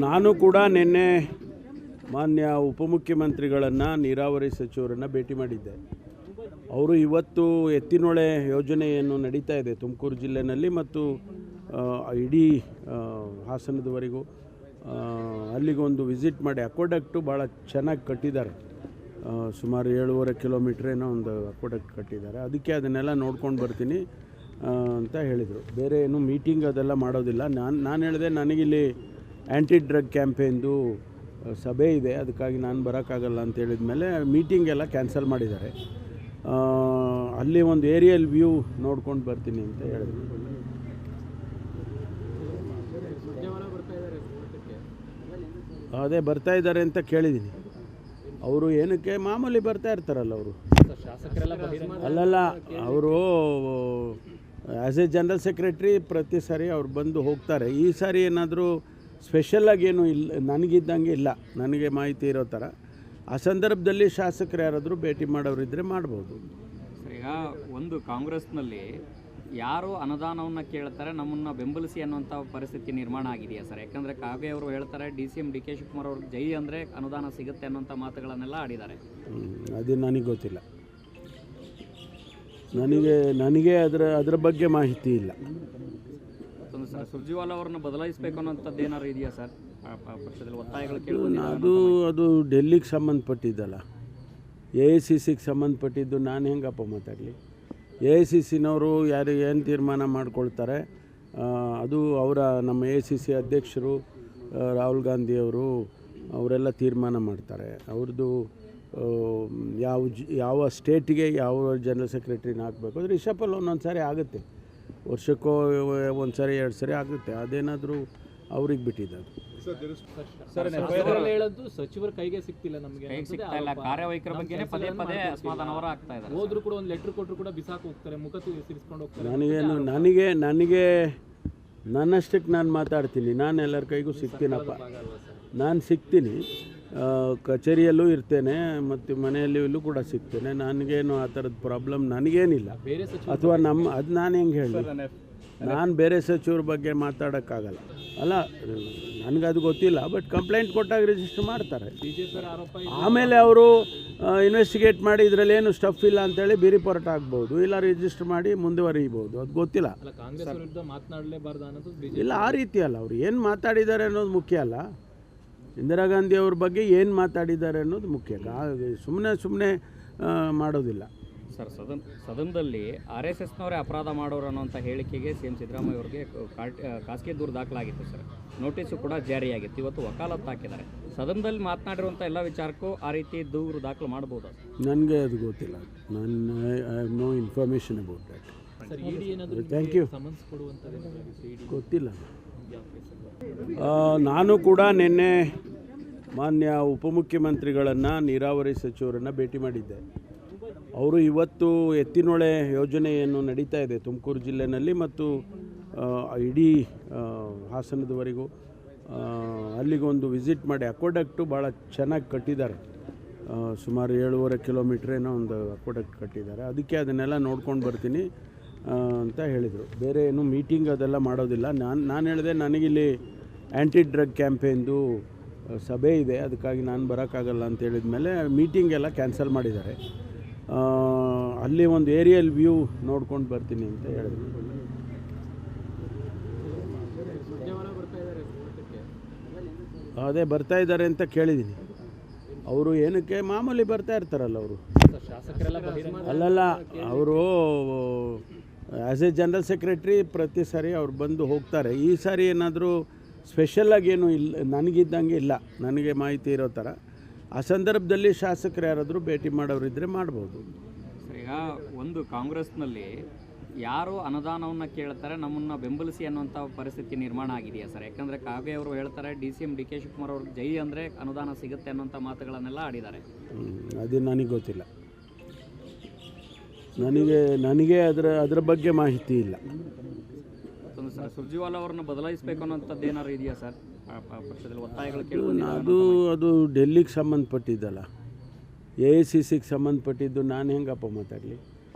ನಾನು ಕೂಡ ನಿನ್ನೆ ಮಾನ್ಯ ಉಪಮುಖ್ಯಮಂತ್ರಿಗಳನ್ನು ನೀರಾವರಿ ಸಚಿವರನ್ನು ಭೇಟಿ ಮಾಡಿದ್ದೆ. ಅವರು ಇವತ್ತು ಎತ್ತಿನೊಳೆ ಯೋಜನೆಯನ್ನು ನಡೀತಾ ಇದೆ ತುಮಕೂರು ಜಿಲ್ಲೆಯಲ್ಲಿ ಮತ್ತು ಇಡೀ ಹಾಸನದವರೆಗೂ ಅಲ್ಲಿಗೊಂದು ವಿಸಿಟ್ ಮಾಡಿ ಅಕ್ವಾಡಕ್ಟು ಭಾಳ ಚೆನ್ನಾಗಿ ಕಟ್ಟಿದ್ದಾರೆ. ಸುಮಾರು 7.5 ಕಿಲೋಮೀಟ್ರ್ ಏನೋ ಒಂದು ಅಕ್ವಾಡಕ್ಟ್ ಕಟ್ಟಿದ್ದಾರೆ. ಅದಕ್ಕೆ ಅದನ್ನೆಲ್ಲ ನೋಡ್ಕೊಂಡು ಬರ್ತೀನಿ ಅಂತ ಹೇಳಿದರು. ಬೇರೆ ಏನು ಮೀಟಿಂಗ್ ಅದೆಲ್ಲ ಮಾಡೋದಿಲ್ಲ. ನಾನು ಹೇಳಿದೆ ನನಗಿಲ್ಲಿ ಆ್ಯಂಟಿ ಡ್ರಗ್ ಕ್ಯಾಂಪೇನ್ದು ಸಭೆ ಇದೆ, ಅದಕ್ಕಾಗಿ ನಾನು ಬರೋಕ್ಕಾಗಲ್ಲ ಅಂತ ಹೇಳಿದ ಮೇಲೆ ಮೀಟಿಂಗ್ ಎಲ್ಲ ಕ್ಯಾನ್ಸಲ್ ಮಾಡಿದ್ದಾರೆ. ಅಲ್ಲಿ ಒಂದು ಏರಿಯಲ್ ವ್ಯೂ ನೋಡ್ಕೊಂಡು ಬರ್ತೀನಿ ಅಂತ ಹೇಳಿದ್ರು. ಅದೇ ಬರ್ತಾ ಇದ್ದಾರೆ ಅಂತ ಕೇಳಿದ್ದೀನಿ. ಅವರು ಏನಕ್ಕೆ ಮಾಮೂಲಿ ಬರ್ತಾ ಇರ್ತಾರಲ್ಲ ಅವರು. ಅಲ್ಲಲ್ಲ, ಅವರು ಆ್ಯಸ್ ಎ ಜನರಲ್ ಸೆಕ್ರೆಟ್ರಿ ಪ್ರತಿ ಸಾರಿ ಅವ್ರು ಬಂದು ಹೋಗ್ತಾರೆ. ಈ ಸಾರಿ ಏನಾದರೂ ಸ್ಪೆಷಲಾಗಿ ಏನು ಇಲ್ಲ, ನನಗಿದ್ದಂಗೆ ಇಲ್ಲ, ನನಗೆ ಮಾಹಿತಿ ಇರೋ ಥರ. ಆ ಸಂದರ್ಭದಲ್ಲಿ ಶಾಸಕರು ಯಾರಾದರೂ ಭೇಟಿ ಮಾಡೋರಿದ್ದರೆ ಮಾಡ್ಬೋದು. ಈಗ ಒಂದು ಕಾಂಗ್ರೆಸ್ನಲ್ಲಿ ಯಾರು ಅನುದಾನವನ್ನು ಕೇಳ್ತಾರೆ ನಮ್ಮನ್ನು ಬೆಂಬಲಿಸಿ ಅನ್ನುವಂಥ ಪರಿಸ್ಥಿತಿ ನಿರ್ಮಾಣ ಆಗಿದೆಯಾ ಸರ್? ಯಾಕಂದರೆ ಕಾಗೆ ಅವರು ಹೇಳ್ತಾರೆ DCM DK ಶಿವಕುಮಾರ್ ಅವ್ರಿಗೆ ಜೈ ಅಂದರೆ ಅನುದಾನ ಸಿಗುತ್ತೆ ಅನ್ನೋಂಥ ಮಾತುಗಳನ್ನೆಲ್ಲ ಆಡಿದ್ದಾರೆ. ಅದು ನನಗೆ ಗೊತ್ತಿಲ್ಲ. ನನಗೆ ಅದರ ಬಗ್ಗೆ ಮಾಹಿತಿ ಇಲ್ಲ. ಸರ್, ಸುರ್ಜಿವಾಲ ಅವ್ರನ್ನ ಬದಲಾಯಿಸಬೇಕು ಅನ್ನೋಂಥದ್ದು ಏನಾದ್ರು ಇದೆಯಾ ಸರ್? ಪಕ್ಷದಲ್ಲಿ ಒತ್ತಾಯಗಳು ಕೇಳಿ ಅದು ಡೆಲ್ಲಿಗೆ ಸಂಬಂಧಪಟ್ಟಿದ್ದಲ್ಲ, AICCಗೆ ಸಂಬಂಧಪಟ್ಟಿದ್ದು. ನಾನು ಹೆಂಗಪ್ಪ ಮಾತಾಡಲಿ? AICCನವರು ಯಾರು ಏನು ತೀರ್ಮಾನ ಮಾಡ್ಕೊಳ್ತಾರೆ ಅದು ನಮ್ಮ AICC ಅಧ್ಯಕ್ಷರು ರಾಹುಲ್ ಗಾಂಧಿಯವರು ಅವರೆಲ್ಲ ತೀರ್ಮಾನ ಮಾಡ್ತಾರೆ. ಅವ್ರದ್ದು ಯಾವ ಸ್ಟೇಟಿಗೆ ಯಾವ ಜನರಲ್ ಸೆಕ್ರೆಟ್ರಿನ ಹಾಕಬೇಕು ಅದು ರಿಷಫಲ್ ಒಂದೊಂದು ಸಾರಿ ಆಗುತ್ತೆ, ವರ್ಷಕ್ಕೋ ಒಂದು ಸಾರಿ 2 ಸಾರಿ ಆಗುತ್ತೆ. ಅದೇನಾದರೂ ಅವ್ರಿಗೆ ಬಿಟ್ಟಿದ್ದು. ಹೇಳೋದು ಸಚಿವರ ಕೈಗೆ ಸಿಗ್ತಿಲ್ಲ, ನಮಗೆ ಕಾರ್ಯವೈಖರಿ ಬಗ್ಗೆ ಪದೇ ಪದೇ ಅಸಮಾಧಾನವರ ಆಗ್ತಾ ಇದ್ದಾರೆ. ಹೋದ್ರು ಕೂಡ ಒಂದು ಲೆಟರ್ ಕೊಟ್ಟರು ಕೂಡ ಬಿಸಾಕ್ ಹೋಗ್ತಾರೆ, ಮುಖ ಸಿರಿಸ್ಕೊಂಡು ಹೋಗ್ತಾರೆ. ನನಗೆ ನನ್ನಷ್ಟಕ್ಕೆ ನಾನು ಮಾತಾಡ್ತೀನಿ. ನಾನು ಎಲ್ಲರ ಕೈಗೂ ಸಿಗ್ತೀನಪ್ಪ, ನಾನು ಸಿಗ್ತೀನಿ. ಕಚೇರಿಯಲ್ಲೂ ಇರ್ತೇನೆ ಮತ್ತು ಮನೆಯಲ್ಲೂ ಕೂಡ ಸಿಗ್ತೇನೆ. ನನಗೇನು ಆ ಥರದ ಪ್ರಾಬ್ಲಮ್ ನನಗೇನಿಲ್ಲ. ಅಥವಾ ಅದು ನಾನು ಹೆಂಗೆ ಹೇಳಿ, ನಾನು ಬೇರೆ ಸಚಿವರ ಬಗ್ಗೆ ಮಾತಾಡೋಕ್ಕಾಗಲ್ಲ ಅಲ್ಲ, ನನಗದು ಗೊತ್ತಿಲ್ಲ. ಬಟ್ ಕಂಪ್ಲೇಂಟ್ ಕೊಟ್ಟಾಗ ರಿಜಿಸ್ಟರ್ ಮಾಡ್ತಾರೆ. ಆಮೇಲೆ ಅವರು ಇನ್ವೆಸ್ಟಿಗೇಟ್ ಮಾಡಿ ಇದರಲ್ಲೇನು ಸ್ಟಫ್ ಇಲ್ಲ ಅಂತೇಳಿ ಬಿ ರಿಪೋರ್ಟ್ ಆಗ್ಬೋದು, ಇಲ್ಲ ರಿಜಿಸ್ಟರ್ ಮಾಡಿ ಮುಂದುವರಿಬೋದು. ಅದು ಗೊತ್ತಿಲ್ಲ. ಇಲ್ಲ, ಆ ರೀತಿ ಅಲ್ಲ. ಅವರು ಏನು ಮಾತಾಡಿದ್ದಾರೆ ಅನ್ನೋದು ಮುಖ್ಯ ಅಲ್ಲ. ಇಂದಿರಾ ಗಾಂಧಿ ಅವ್ರ ಬಗ್ಗೆ ಏನು ಮಾತಾಡಿದ್ದಾರೆ ಅನ್ನೋದು ಮುಖ್ಯ. ಸುಮ್ಮನೆ ಮಾಡೋದಿಲ್ಲ ಸರ್. ಸದನದಲ್ಲಿ RSSನವರೇ ಅಪರಾಧ ಮಾಡೋರು ಅನ್ನೋಂಥ ಹೇಳಿಕೆಗೆ CM ಸಿದ್ದರಾಮಯ್ಯ ಅವ್ರಿಗೆ ಖಾಸಗಿ ದೂರು ದಾಖಲಾಗಿತ್ತು ಸರ್. ನೋಟಿಸು ಕೂಡ ಜಾರಿಯಾಗಿತ್ತು. ಇವತ್ತು ವಕಾಲತ್ತು ಹಾಕಿದ್ದಾರೆ. ಸದನದಲ್ಲಿ ಮಾತನಾಡಿರುವಂಥ ಎಲ್ಲ ವಿಚಾರಕ್ಕೂ ಆ ರೀತಿ ದೂರು ದಾಖಲು ಮಾಡ್ಬೋದು? ನನಗೆ ಅದು ಗೊತ್ತಿಲ್ಲ. I have no information about that. Thank you. ಗೊತ್ತಿಲ್ಲ. ನಾನು ಕೂಡ ನಿನ್ನೆ ಮಾನ್ಯ ಉಪಮುಖ್ಯಮಂತ್ರಿಗಳನ್ನು ನೀರಾವರಿ ಸಚಿವರನ್ನು ಭೇಟಿ ಮಾಡಿದ್ದೆ. ಅವರು ಇವತ್ತು ಎತ್ತಿನೊಳೆ ಯೋಜನೆಯನ್ನು ನಡೀತಾ ಇದೆ ತುಮಕೂರು ಜಿಲ್ಲೆಯಲ್ಲಿ ಮತ್ತು ಇಡೀ ಹಾಸನದವರೆಗೂ ಅಲ್ಲಿಗೊಂದು ವಿಸಿಟ್ ಮಾಡಿ ಅಕ್ವಾಡಕ್ಟು ಭಾಳ ಚೆನ್ನಾಗಿ ಕಟ್ಟಿದ್ದಾರೆ. ಸುಮಾರು 7.5 ಕಿಲೋಮೀಟ್ರ್ ಏನೋ ಒಂದು ಅಕ್ವಾಡಕ್ಟ್ ಕಟ್ಟಿದ್ದಾರೆ. ಅದಕ್ಕೆ ಅದನ್ನೆಲ್ಲ ನೋಡ್ಕೊಂಡು ಬರ್ತೀನಿ ಅಂತ ಹೇಳಿದರು. ಬೇರೆ ಏನು ಮೀಟಿಂಗ್ ಅದೆಲ್ಲ ಮಾಡೋದಿಲ್ಲ. ನಾನು ಹೇಳಿದೆ ನನಗಿಲ್ಲಿ ಆ್ಯಂಟಿ ಡ್ರಗ್ ಕ್ಯಾಂಪೇನ್ದು ಸಭೆ ಇದೆ, ಅದಕ್ಕಾಗಿ ನಾನು ಬರೋಕ್ಕಾಗಲ್ಲ ಅಂತ ಹೇಳಿದ ಮೇಲೆ ಮೀಟಿಂಗ್ ಎಲ್ಲ ಕ್ಯಾನ್ಸಲ್ ಮಾಡಿದ್ದಾರೆ. ಅಲ್ಲಿ ಒಂದು ಏರಿಯಲ್ ವ್ಯೂ ನೋಡ್ಕೊಂಡು ಬರ್ತೀನಿ ಅಂತ ಹೇಳಿದ್ರು. ಅದೇ ಬರ್ತಾ ಇದ್ದಾರೆ ಅಂತ ಕೇಳಿದ್ದೀನಿ. ಅವರು ಏನಕ್ಕೆ ಮಾಮೂಲಿ ಬರ್ತಾ ಇರ್ತಾರಲ್ಲ ಅವರು. ಅಲ್ಲಲ್ಲ, ಅವರು ಆ್ಯಸ್ ಎ ಜನರಲ್ ಸೆಕ್ರೆಟ್ರಿ ಪ್ರತಿ ಸಾರಿ ಅವ್ರು ಬಂದು ಹೋಗ್ತಾರೆ. ಈ ಸಾರಿ ಏನಾದರೂ ಸ್ಪೆಷಲಾಗಿ ಏನು ಇಲ್ಲ, ನನಗಿದ್ದಂಗೆ ಇಲ್ಲ, ನನಗೆ ಮಾಹಿತಿ ಇರೋ ಥರ. ಆ ಸಂದರ್ಭದಲ್ಲಿ ಶಾಸಕರು ಯಾರಾದರೂ ಭೇಟಿ ಮಾಡೋರಿದ್ದರೆ ಮಾಡ್ಬೋದು. ಈಗ ಒಂದು ಕಾಂಗ್ರೆಸ್ನಲ್ಲಿ ಯಾರು ಅನುದಾನವನ್ನು ಕೇಳ್ತಾರೆ ನಮ್ಮನ್ನು ಬೆಂಬಲಿಸಿ ಅನ್ನುವಂಥ ಪರಿಸ್ಥಿತಿ ನಿರ್ಮಾಣ ಆಗಿದೆಯಾ ಸರ್? ಯಾಕಂದರೆ ಕಾಗೆ ಅವರು ಹೇಳ್ತಾರೆ DCM DK ಶಿವಕುಮಾರ್ ಅವ್ರಿಗೆ ಜೈ ಅಂದರೆ ಅನುದಾನ ಸಿಗುತ್ತೆ ಅನ್ನೋಂಥ ಮಾತುಗಳನ್ನೆಲ್ಲ ಆಡಿದ್ದಾರೆ. ಅದು ನನಗೆ ಗೊತ್ತಿಲ್ಲ. ನನಗೆ ಅದರ ಬಗ್ಗೆ ಮಾಹಿತಿ ಇಲ್ಲ. ಸರ್, ಸುರ್ಜಿವಾಲ ಅವ್ರನ್ನ ಬದಲಾಯಿಸಬೇಕು ಅನ್ನೋಂಥದ್ದು ಏನಾದ್ರು ಇದೆಯಾ ಸರ್? ಪಕ್ಷದಲ್ಲಿ ಒತ್ತಾಯಗಳು ಕೇಳಿ ಅದು ಡೆಲ್ಲಿಗೆ ಸಂಬಂಧಪಟ್ಟಿದ್ದಲ್ಲ, AICCಗೆ ಸಂಬಂಧಪಟ್ಟಿದ್ದು. ನಾನು ಹೆಂಗಪ್ಪ ಮಾತಾಡಲಿ?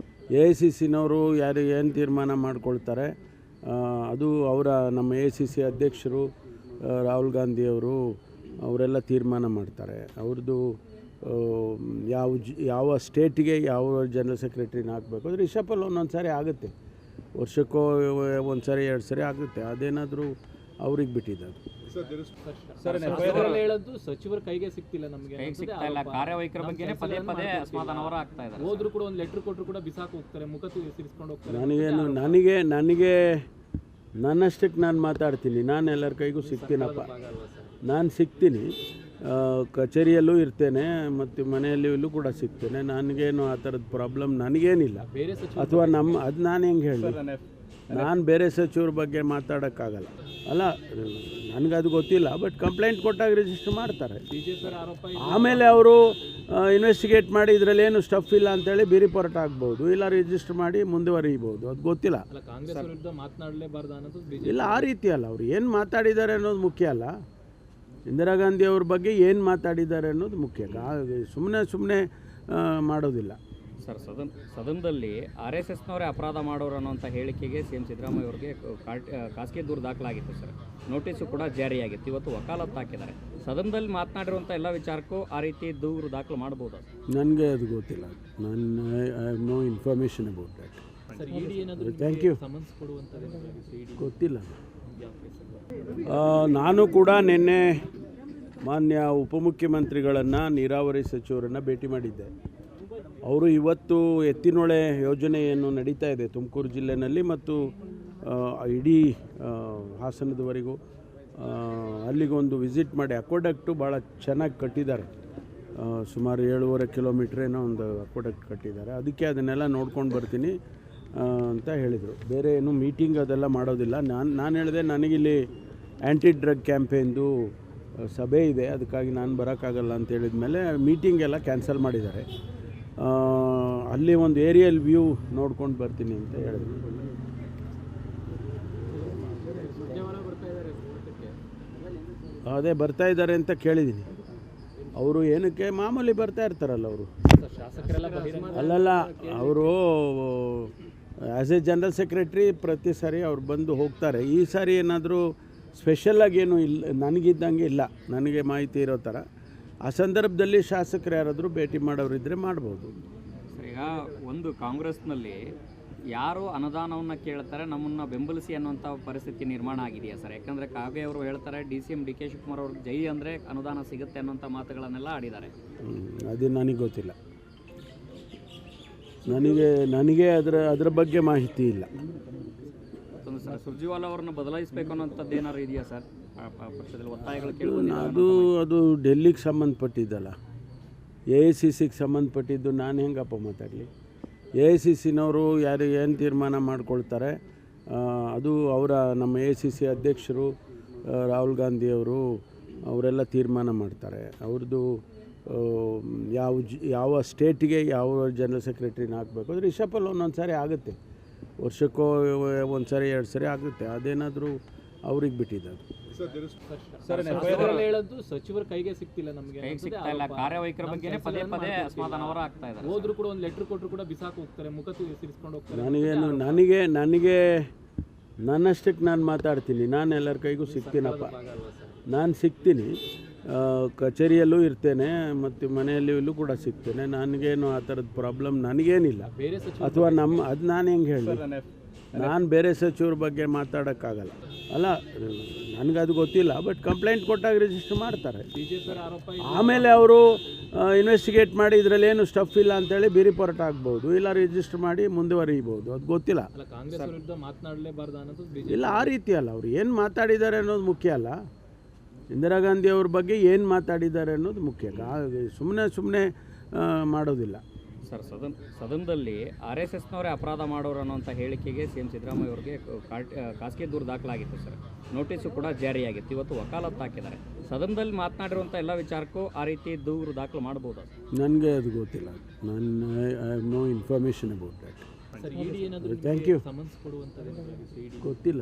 AICCನವರು ಯಾರು ಏನು ತೀರ್ಮಾನ ಮಾಡ್ಕೊಳ್ತಾರೆ ಅದು ನಮ್ಮ AICC ಅಧ್ಯಕ್ಷರು ರಾಹುಲ್ ಗಾಂಧಿಯವರು ಅವರೆಲ್ಲ ತೀರ್ಮಾನ ಮಾಡ್ತಾರೆ. ಅವ್ರದ್ದು ಯಾವ ಸ್ಟೇಟಿಗೆ ಯಾವ ಜನರಲ್ ಸೆಕ್ರೆಟ್ರಿನ ಹಾಕಬೇಕು ಅದು ರಿಷಫಲ್ ಒಂದೊಂದು ಸಾರಿ ಆಗುತ್ತೆ, ವರ್ಷಕ್ಕೋ ಒಂದು ಸಾರಿ 2 ಸಾರಿ ಆಗುತ್ತೆ. ಅದೇನಾದರೂ ಅವ್ರಿಗೆ ಬಿಟ್ಟಿದ್ದು. ಸರ್ ಹೇಳೋದು ಸಚಿವರ ಕೈಗೆ ಸಿಗ್ತಿಲ್ಲ ನಮಗೆ, ಸಿಗ್ತಾ ಇಲ್ಲ, ಕಾರ್ಯವೈಖರಿ ಬಗ್ಗೆ ಪದೇ ಪದೇ ಅಸಮಾಧಾನವರ ಆಗ್ತಾ ಇದ್ದಾರೆ. ಹೋದ್ರು ಕೂಡ ಒಂದು ಲೆಟರ್ ಕೊಟ್ಟರು ಕೂಡ ಬಿಸಾಕ್ ಹೋಗ್ತಾರೆ, ಮುಖ ಸಿರಿಸ್ಕೊಂಡು ಹೋಗ್ತಾರೆ. ನನಗೆ ನನ್ನಷ್ಟಕ್ಕೆ ನಾನು ಮಾತಾಡ್ತೀನಿ, ನಾನು ಎಲ್ಲರ ಕೈಗೂ ಸಿಗ್ತೀನಪ್ಪ, ನಾನು ಸಿಗ್ತೀನಿ, ಕಚೇರಿಯಲ್ಲೂ ಇರ್ತೇನೆ ಮತ್ತು ಮನೆಯಲ್ಲೂ ಕೂಡ ಸಿಗ್ತೇನೆ. ನನಗೇನು ಆ ಥರದ ಪ್ರಾಬ್ಲಮ್ ನನಗೇನಿಲ್ಲ. ಅಥವಾ ಅದು ನಾನು ಹೆಂಗೆ ಹೇಳಿ, ನಾನು ಬೇರೆ ಸಚಿವರ ಬಗ್ಗೆ ಮಾತಾಡೋಕ್ಕಾಗಲ್ಲ ಅಲ್ಲ, ನನಗದು ಗೊತ್ತಿಲ್ಲ. ಬಟ್ ಕಂಪ್ಲೇಂಟ್ ಕೊಟ್ಟಾಗ ರಿಜಿಸ್ಟರ್ ಮಾಡ್ತಾರೆ. ಆಮೇಲೆ ಅವರು ಇನ್ವೆಸ್ಟಿಗೇಟ್ ಮಾಡಿ ಇದರಲ್ಲಿ ಏನು ಸ್ಟಫ್ ಇಲ್ಲ ಅಂತೇಳಿ ಬಿ ರಿಪೋರ್ಟ್ ಆಗ್ಬೋದು, ಇಲ್ಲ ರಿಜಿಸ್ಟರ್ ಮಾಡಿ ಮುಂದುವರಿಬೋದು, ಅದು ಗೊತ್ತಿಲ್ಲ. ಇಲ್ಲ, ಆ ರೀತಿ ಅಲ್ಲ. ಅವ್ರು ಏನು ಮಾತಾಡಿದ್ದಾರೆ ಅನ್ನೋದು ಮುಖ್ಯ ಅಲ್ಲ, ಇಂದಿರಾ ಗಾಂಧಿ ಅವ್ರ ಬಗ್ಗೆ ಏನು ಮಾತಾಡಿದ್ದಾರೆ ಅನ್ನೋದು ಮುಖ್ಯ. ಸುಮ್ಮನೆ ಮಾಡೋದಿಲ್ಲ. ಸರ್, ಸದನದಲ್ಲಿ RSSನವರೇ ಅಪರಾಧ ಮಾಡೋರು ಅನ್ನೋಂಥ ಹೇಳಿಕೆಗೆ CM ಸಿದ್ದರಾಮಯ್ಯ ಅವರಿಗೆ ಖಾಸಗಿ ದೂರು ದಾಖಲಾಗಿತ್ತು ಸರ್. ನೋಟಿಸು ಕೂಡ ಜಾರಿಯಾಗಿತ್ತು. ಇವತ್ತು ವಕಾಲತ್ತು ಹಾಕಿದ್ದಾರೆ. ಸದನದಲ್ಲಿ ಮಾತನಾಡಿರುವಂಥ ಎಲ್ಲ ವಿಚಾರಕ್ಕೂ ಆ ರೀತಿ ದೂರು ದಾಖಲು ಮಾಡ್ಬೋದು? ನನಗೆ ಅದು ಗೊತ್ತಿಲ್ಲ. I have no information about that. Thank you. ಗೊತ್ತಿಲ್ಲ. ನಾನು ಕೂಡ ನಿನ್ನೆ ಮಾನ್ಯ ಉಪಮುಖ್ಯಮಂತ್ರಿಗಳನ್ನು, ನೀರಾವರಿ ಸಚಿವರನ್ನು ಭೇಟಿ ಮಾಡಿದ್ದೆ. ಅವರು ಇವತ್ತು ಎತ್ತಿನೊಳೆ ಯೋಜನೆಯನ್ನು ನಡೀತಾ ಇದೆ ತುಮಕೂರು ಜಿಲ್ಲೆಯಲ್ಲಿ ಮತ್ತು ಇಡೀ ಹಾಸನದವರೆಗೂ, ಅಲ್ಲಿಗೊಂದು ವಿಸಿಟ್ ಮಾಡಿ ಅಕ್ವಾಡಕ್ಟು ಭಾಳ ಚೆನ್ನಾಗಿ ಕಟ್ಟಿದ್ದಾರೆ. ಸುಮಾರು 7.5 ಕಿಲೋಮೀಟ್ರ್ ಏನೋ ಒಂದು ಅಕ್ವಾಡಕ್ಟ್ ಕಟ್ಟಿದ್ದಾರೆ. ಅದಕ್ಕೆ ಅದನ್ನೆಲ್ಲ ನೋಡ್ಕೊಂಡು ಬರ್ತೀನಿ ಅಂತ ಹೇಳಿದರು. ಬೇರೆ ಏನು ಮೀಟಿಂಗ್ ಅದೆಲ್ಲ ಮಾಡೋದಿಲ್ಲ. ನಾನು ಹೇಳಿದೆ, ನನಗಿಲ್ಲಿ ಆ್ಯಂಟಿ ಡ್ರಗ್ ಕ್ಯಾಂಪೇನ್ದು ಸಭೆ ಇದೆ, ಅದಕ್ಕಾಗಿ ನಾನು ಬರೋಕ್ಕಾಗಲ್ಲ ಅಂತ ಹೇಳಿದ ಮೇಲೆ ಮೀಟಿಂಗ್ ಎಲ್ಲ ಕ್ಯಾನ್ಸಲ್ ಮಾಡಿದ್ದಾರೆ. ಅಲ್ಲಿ ಒಂದು ಏರಿಯಲ್ ವ್ಯೂ ನೋಡ್ಕೊಂಡು ಬರ್ತೀನಿ ಅಂತ ಹೇಳಿದ್ರು. ಅದೇ ಬರ್ತಾ ಇದ್ದಾರೆ ಅಂತ ಕೇಳಿದ್ದೀನಿ. ಅವರು ಏನಕ್ಕೆ ಮಾಮೂಲಿ ಬರ್ತಾ ಇರ್ತಾರಲ್ಲ ಅವರು. ಅಲ್ಲಲ್ಲ, ಅವರು ಆ್ಯಸ್ ಎ ಜನರಲ್ ಸೆಕ್ರೆಟ್ರಿ ಪ್ರತಿ ಸಾರಿ ಅವ್ರು ಬಂದು ಹೋಗ್ತಾರೆ. ಈ ಸಾರಿ ಏನಾದರೂ ಸ್ಪೆಷಲಾಗಿ ಏನು ಇಲ್ಲ, ನನಗಿದ್ದಂಗೆ ಇಲ್ಲ, ನನಗೆ ಮಾಹಿತಿ ಇರೋ ಥರ. ಆ ಸಂದರ್ಭದಲ್ಲಿ ಶಾಸಕರು ಯಾರಾದರೂ ಭೇಟಿ ಮಾಡೋರಿದ್ದರೆ ಮಾಡ್ಬೋದು. ಈಗ ಒಂದು ಕಾಂಗ್ರೆಸ್ನಲ್ಲಿ ಯಾರು ಅನುದಾನವನ್ನು ಕೇಳ್ತಾರೆ ನಮ್ಮನ್ನು ಬೆಂಬಲಿಸಿ ಅನ್ನೋಂಥ ಪರಿಸ್ಥಿತಿ ನಿರ್ಮಾಣ ಆಗಿದೆಯಾ ಸರ್? ಯಾಕಂದರೆ ಕಾಗೆ ಅವರು ಹೇಳ್ತಾರೆ DCM DK ಶಿವಕುಮಾರ್ ಅವ್ರಿಗೆ ಜೈ ಅಂದರೆ ಅನುದಾನ ಸಿಗುತ್ತೆ ಅನ್ನೋಂಥ ಮಾತುಗಳನ್ನೆಲ್ಲ ಆಡಿದ್ದಾರೆ. ಅದು ನನಗೆ ಗೊತ್ತಿಲ್ಲ. ನನಗೆ ಅದರ ಬಗ್ಗೆ ಮಾಹಿತಿ ಇಲ್ಲ. ಸರ್, ಸುರ್ಜಿವಾಲ ಅವ್ರನ್ನ ಬದಲಾಯಿಸಬೇಕು ಅನ್ನೋಂಥದ್ದು ಏನಾದ್ರು ಇದೆಯಾ ಸರ್? ಪಕ್ಷದಲ್ಲಿ ಒತ್ತಾಯಗಳು ಕೇಳಿ ಅದು ಡೆಲ್ಲಿಗೆ ಸಂಬಂಧಪಟ್ಟಿದ್ದಲ್ಲ, AICCಗೆ ಸಂಬಂಧಪಟ್ಟಿದ್ದು. ನಾನು ಹೆಂಗಪ್ಪ ಮಾತಾಡಲಿ? AICCನವರು ಯಾರು ಏನು ತೀರ್ಮಾನ ಮಾಡ್ಕೊಳ್ತಾರೆ ಅದು ನಮ್ಮ AICC ಅಧ್ಯಕ್ಷರು ರಾಹುಲ್ ಗಾಂಧಿಯವರು ಅವರೆಲ್ಲ ತೀರ್ಮಾನ ಮಾಡ್ತಾರೆ. ಅವ್ರದ್ದು ಯಾವ ಸ್ಟೇಟಿಗೆ ಯಾವ ಜನರಲ್ ಸೆಕ್ರೆಟ್ರಿನ ಹಾಕಬೇಕು ಅದು ರಿಷಫಲ್ ಒಂದೊಂದು ಸಾರಿ ಆಗುತ್ತೆ, ವರ್ಷಕ್ಕೋ 1 ಸಾರಿ 2 ಸಾರಿ ಆಗುತ್ತೆ. ಅದೇನಾದರೂ ಅವ್ರಿಗೆ ಬಿಟ್ಟಿದ್ದು. ಹೇಳೋದು ಸಚಿವರ ಕೈಗೆ ಸಿಗ್ತಿಲ್ಲ ನಮಗೆ, ಸಿಗ್ತಾ ಇಲ್ಲ, ಕಾರ್ಯವೈಖರಿ ಬಗ್ಗೆ ಪದೇ ಪದೇ ಅಸಮಾಧಾನವರ ಆಗ್ತಾ ಇದ್ದಾರೆ. ಹೋದ್ರು ಕೂಡ ಒಂದು ಲೆಟರ್ ಕೊಟ್ಟರು ಕೂಡ ಬಿಸಾಕ್ ಹೋಗ್ತಾರೆ, ಮುಖ ಸಿರಿಸ್ಕೊಂಡು ಹೋಗ್ತಾರೆ. ನನಗೆ ನನ್ನಷ್ಟಕ್ಕೆ ನಾನು ಮಾತಾಡ್ತೀನಿ, ನಾನು ಎಲ್ಲರ ಕೈಗೂ ಸಿಗ್ತೀನಪ್ಪ, ನಾನು ಸಿಗ್ತೀನಿ, ಕಚೇರಿಯಲ್ಲೂ ಇರ್ತೇನೆ ಮತ್ತು ಮನೆಯಲ್ಲೂ ಕೂಡ ಸಿಗ್ತೇನೆ. ನನಗೇನು ಆ ಥರದ ಪ್ರಾಬ್ಲಮ್ ನನಗೇನಿಲ್ಲ. ಅಥವಾ ಅದು ನಾನು ಹೆಂಗೆ ಹೇಳಿ, ನಾನು ಬೇರೆ ಸಚಿವರ ಬಗ್ಗೆ ಮಾತಾಡೋಕ್ಕಾಗಲ್ಲ ಅಲ್ಲ, ನನಗದು ಗೊತ್ತಿಲ್ಲ. ಬಟ್ ಕಂಪ್ಲೇಂಟ್ ಕೊಟ್ಟಾಗ ರಿಜಿಸ್ಟರ್ ಮಾಡ್ತಾರೆ. ಆಮೇಲೆ ಅವರು ಇನ್ವೆಸ್ಟಿಗೇಟ್ ಮಾಡಿ ಇದರಲ್ಲಿ ಏನು ಸ್ಟಫ್ ಇಲ್ಲ ಅಂತೇಳಿ ಬಿ ರಿಪೋರ್ಟ್ ಆಗ್ಬೋದು, ಇಲ್ಲ ರಿಜಿಸ್ಟರ್ ಮಾಡಿ ಮುಂದುವರಿಬೋದು, ಅದು ಗೊತ್ತಿಲ್ಲ. ಇಲ್ಲ, ಆ ರೀತಿ ಅಲ್ಲ. ಅವ್ರು ಏನು ಮಾತಾಡಿದ್ದಾರೆ ಅನ್ನೋದು ಮುಖ್ಯ ಅಲ್ಲ, ಇಂದಿರಾ ಗಾಂಧಿ ಅವ್ರ ಬಗ್ಗೆ ಏನು ಮಾತಾಡಿದ್ದಾರೆ ಅನ್ನೋದು ಮುಖ್ಯ. ಸುಮ್ಮನೆ ಮಾಡೋದಿಲ್ಲ. ಸರ್, ಸದನದಲ್ಲಿ RSSನವರೇ ಅಪರಾಧ ಮಾಡೋರು ಅನ್ನೋಂಥ ಹೇಳಿಕೆಗೆ CM ಸಿದ್ದರಾಮಯ್ಯ ಅವರಿಗೆ ಖಾಸಗಿ ದೂರು ದಾಖಲಾಗಿತ್ತು ಸರ್. ನೋಟಿಸು ಕೂಡ ಜಾರಿಯಾಗಿತ್ತು. ಇವತ್ತು ವಕಾಲತ್ತು ಹಾಕಿದ್ದಾರೆ. ಸದನದಲ್ಲಿ ಮಾತನಾಡಿರುವಂಥ ಎಲ್ಲ ವಿಚಾರಕ್ಕೂ ಆ ರೀತಿ ದೂರು ದಾಖಲು ಮಾಡ್ಬೋದು? ನನಗೆ ಅದು ಗೊತ್ತಿಲ್ಲ. I have no information about that. Thank you. ಗೊತ್ತಿಲ್ಲ.